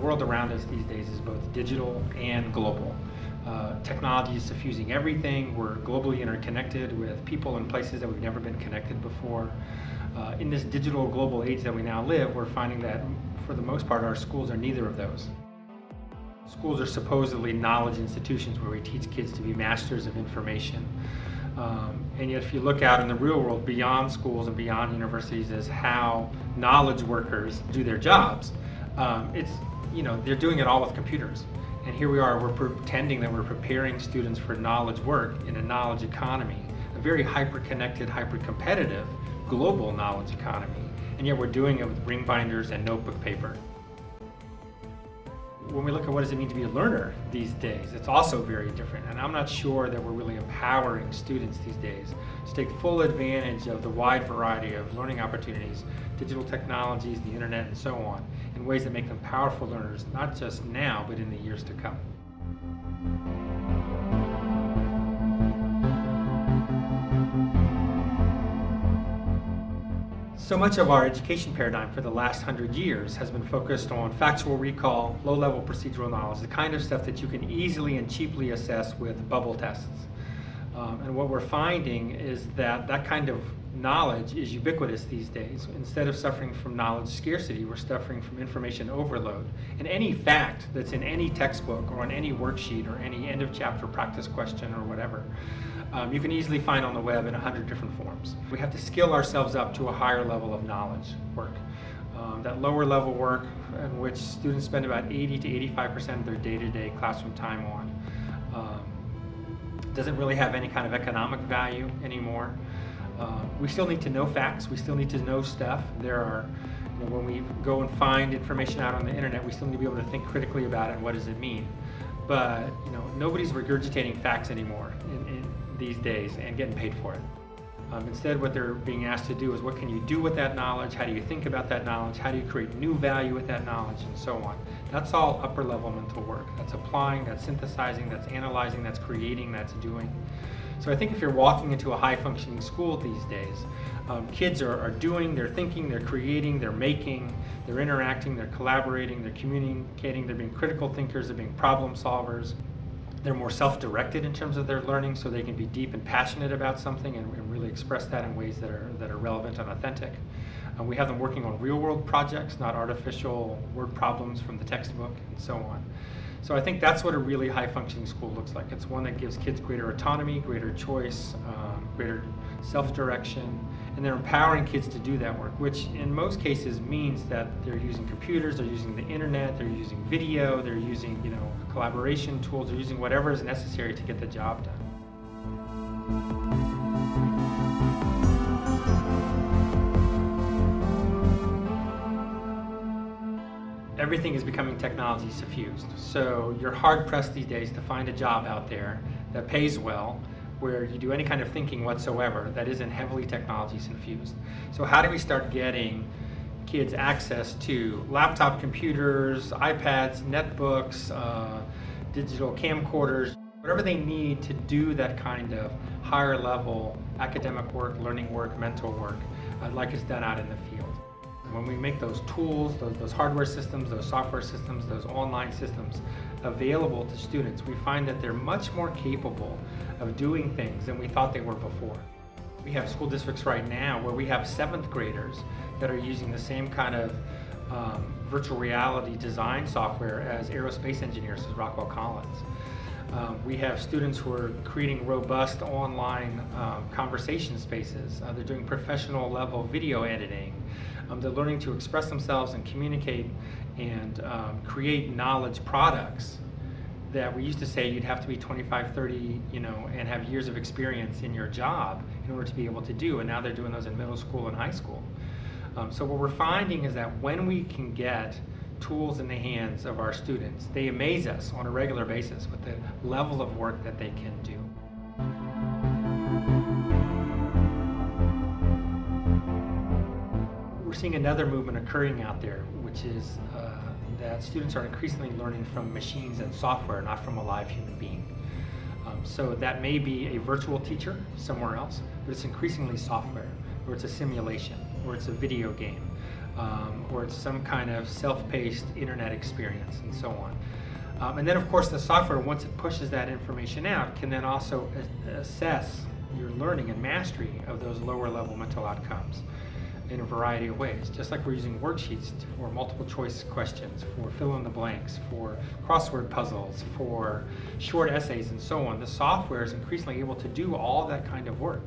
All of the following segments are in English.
world around us these days is both digital and global. Technology is suffusing everything. We're globally interconnected with people and places that we've never been connected before. In this digital global age that we now live, we're finding that for the most part our schools are neither of those. Schools are supposedly knowledge institutions where we teach kids to be masters of information. And yet if you look out in the real world beyond schools and beyond universities as how knowledge workers do their jobs, they're doing it all with computers. And here we are, we're pretending that we're preparing students for knowledge work in a knowledge economy, a very hyper-connected, hyper-competitive global knowledge economy. And yet we're doing it with ring binders and notebook paper. When we look at what does it mean to be a learner these days, it's also very different. And I'm not sure that we're really empowering students these days to take full advantage of the wide variety of learning opportunities, digital technologies, the internet, and so on, in ways that make them powerful learners, not just now, but in the years to come. So much of our education paradigm for the last 100 years has been focused on factual recall, low-level procedural knowledge, the kind of stuff that you can easily and cheaply assess with bubble tests. And what we're finding is that that kind of knowledge is ubiquitous these days. Instead of suffering from knowledge scarcity, we're suffering from information overload. And any fact that's in any textbook or on any worksheet or any end-of-chapter practice question or whatever, you can easily find on the web in 100 different forms. We have to skill ourselves up to a higher level of knowledge work. That lower level work in which students spend about 80 to 85% of their day-to-day classroom time on doesn't really have any kind of economic value anymore. We still need to know facts, we still need to know stuff. There are, when we go and find information out on the internet, we still need to be able to think critically about it and what does it mean. But nobody's regurgitating facts anymore in these days and getting paid for it. Instead, what they're being asked to do is what can you do with that knowledge, how do you think about that knowledge, how do you create new value with that knowledge, and so on. That's all upper level mental work. That's applying, that's synthesizing, that's analyzing, that's creating, that's doing. So I think if you're walking into a high-functioning school these days, kids are doing, they're thinking, they're creating, they're making, they're interacting, they're collaborating, they're communicating, they're being critical thinkers, they're being problem solvers. They're more self-directed in terms of their learning, so they can be deep and passionate about something and really express that in ways that are relevant and authentic. We have them working on real-world projects, not artificial word problems from the textbook, and so on. So I think that's what a really high-functioning school looks like. It's one that gives kids greater autonomy, greater choice, greater self-direction, and they're empowering kids to do that work, which in most cases means that they're using computers, they're using the internet, they're using video, they're using collaboration tools, they're using whatever is necessary to get the job done. Everything is becoming technology suffused. So you're hard-pressed these days to find a job out there that pays well, where you do any kind of thinking whatsoever that isn't heavily technology infused. So how do we start getting kids access to laptop computers, iPads, netbooks, digital camcorders, whatever they need to do that kind of higher level academic work, learning work, mental work, like it's done out in the field. When we make those tools, those hardware systems, those software systems, those online systems available to students, we find that they're much more capable of doing things than we thought they were before. We have school districts right now where we have 7th graders that are using the same kind of virtual reality design software as aerospace engineers at Rockwell Collins. We have students who are creating robust online conversation spaces. They're doing professional level video editing. They're learning to express themselves and communicate and create knowledge products that we used to say you'd have to be 25, 30, and have years of experience in your job in order to be able to do, and now they're doing those in middle school and high school. So what we're finding is that when we can get tools in the hands of our students, they amaze us on a regular basis with the level of work that they can do. We're seeing another movement occurring out there, which is that students are increasingly learning from machines and software, not from a live human being. So that may be a virtual teacher somewhere else, but it's increasingly software, or it's a simulation, or it's a video game. or it's some kind of self-paced internet experience, and so on. And then of course the software, once it pushes that information out, can then also assess your learning and mastery of those lower level mental outcomes in a variety of ways. Just like we're using worksheets for multiple choice questions, for fill in the blanks, for crossword puzzles, for short essays and so on, the software is increasingly able to do all that kind of work.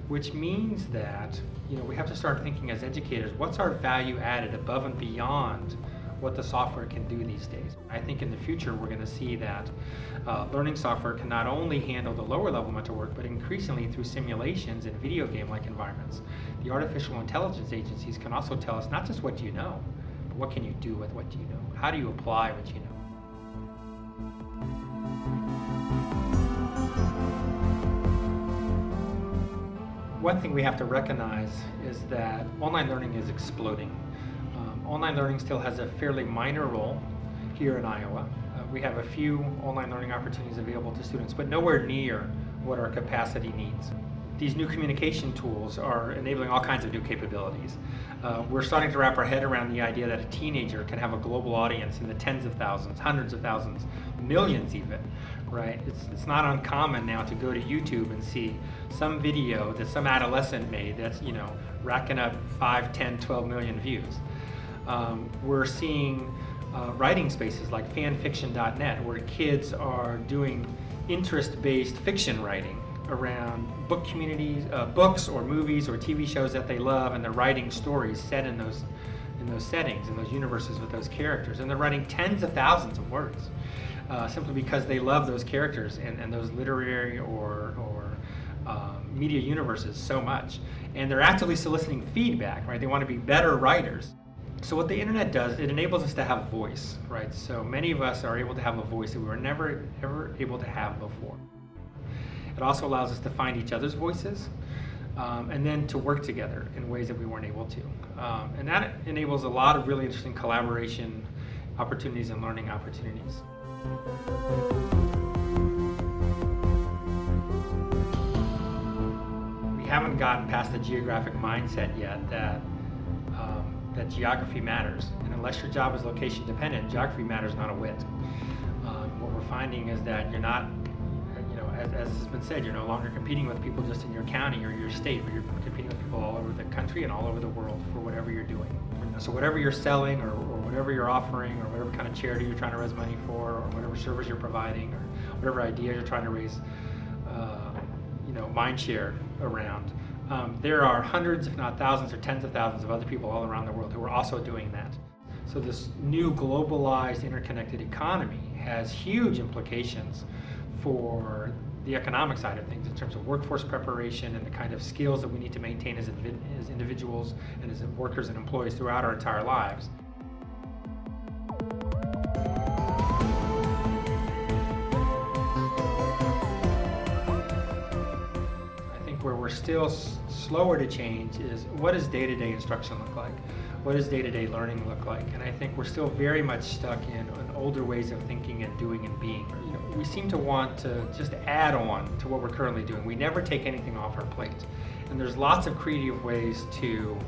Which means that we have to start thinking as educators, what's our value added above and beyond what the software can do these days. I think in the future we're going to see that learning software can not only handle the lower level mental work, but increasingly through simulations and video game-like environments. The artificial intelligence agencies can also tell us not just what do you know, but what can you do with what you know? How do you apply what you know? One thing we have to recognize is that online learning is exploding. Online learning still has a fairly minor role here in Iowa. We have a few online learning opportunities available to students, but nowhere near what our capacity needs. These new communication tools are enabling all kinds of new capabilities. We're starting to wrap our head around the idea that a teenager can have a global audience in the tens of thousands, hundreds of thousands, millions even, right? It's not uncommon now to go to YouTube and see some video that some adolescent made that's, racking up 5, 10, 12 million views. We're seeing writing spaces like fanfiction.net, where kids are doing interest-based fiction writing around book communities, books or movies or TV shows that they love, and they're writing stories set in those settings, in those universes with those characters, and they're writing tens of thousands of words simply because they love those characters and those literary or media universes so much, and they're actively soliciting feedback. Right? They want to be better writers. So what the internet does, it enables us to have voice, right? So many of us are able to have a voice that we were never ever able to have before. It also allows us to find each other's voices and then to work together in ways that we weren't able to. And that enables a lot of really interesting collaboration opportunities and learning opportunities. We haven't gotten past the geographic mindset yet that geography matters. And unless your job is location dependent, geography matters not a whit. What we're finding is that you're not, as has been said, you're no longer competing with people just in your county or your state, but you're competing with people all over the country and all over the world for whatever you're doing. So whatever you're selling or whatever you're offering or whatever kind of charity you're trying to raise money for or whatever service you're providing or whatever idea you're trying to raise mind share around, there are hundreds, if not thousands or tens of thousands of other people all around the world who are also doing that. So this new globalized interconnected economy has huge implications for the economic side of things in terms of workforce preparation and the kind of skills that we need to maintain as individuals and as workers and employees throughout our entire lives. I think where we're still slower to change is, what does day-to-day instruction look like? What does day-to-day learning look like? And I think we're still very much stuck in older ways of thinking and doing and being. We seem to want to just add on to what we're currently doing. We never take anything off our plate. And there's lots of creative ways to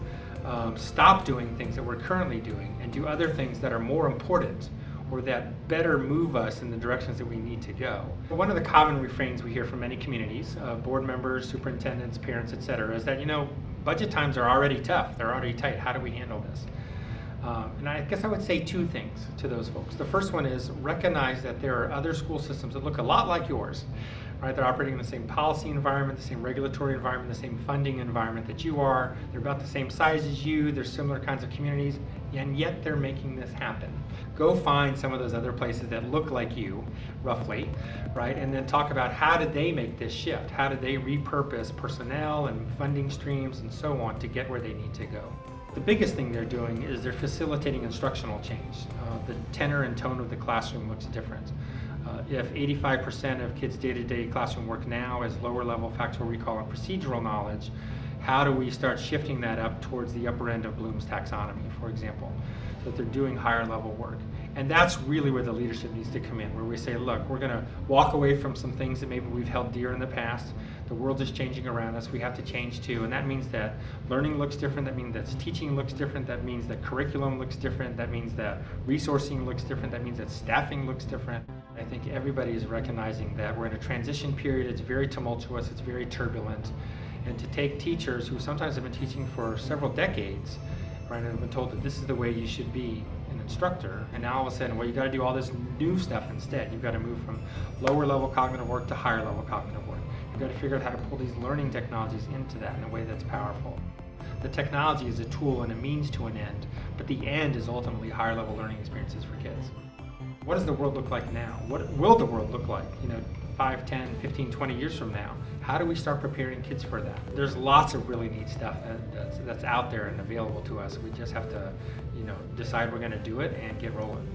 stop doing things that we're currently doing and do other things that are more important or that better move us in the directions that we need to go. One of the common refrains we hear from many communities, board members, superintendents, parents, etc., is that, budget times are already tough. They're already tight. How do we handle this? And I guess I would say two things to those folks. The first one is recognize that there are other school systems that look a lot like yours, right? They're operating in the same policy environment, the same regulatory environment, the same funding environment that you are. They're about the same size as you. They're similar kinds of communities, and yet they're making this happen. Go find some of those other places that look like you, roughly, right? And then talk about how did they make this shift? How did they repurpose personnel and funding streams and so on to get where they need to go? The biggest thing they're doing is they're facilitating instructional change. The tenor and tone of the classroom looks different. If 85% of kids' day-to-day classroom work now is lower level factual recall and procedural knowledge, how do we start shifting that up towards the upper end of Bloom's taxonomy, for example, so that they're doing higher level work? And that's really where the leadership needs to come in, where we say, look, we're going to walk away from some things that maybe we've held dear in the past. The world is changing around us. We have to change too. And that means that learning looks different. That means that teaching looks different. That means that curriculum looks different. That means that resourcing looks different. That means that staffing looks different. I think everybody is recognizing that we're in a transition period. It's very tumultuous. It's very turbulent. And to take teachers who sometimes have been teaching for several decades, right, and have been told that this is the way you should be an instructor, and now all of a sudden, well, you got to do all this new stuff instead. You've got to move from lower level cognitive work to higher level cognitive work. You've got to figure out how to pull these learning technologies into that in a way that's powerful. The technology is a tool and a means to an end, but the end is ultimately higher level learning experiences for kids. What does the world look like now? What will the world look like, 5, 10, 15, 20 years from now? How do we start preparing kids for that? There's lots of really neat stuff that's out there and available to us. We just have to, decide we're going to do it and get rolling.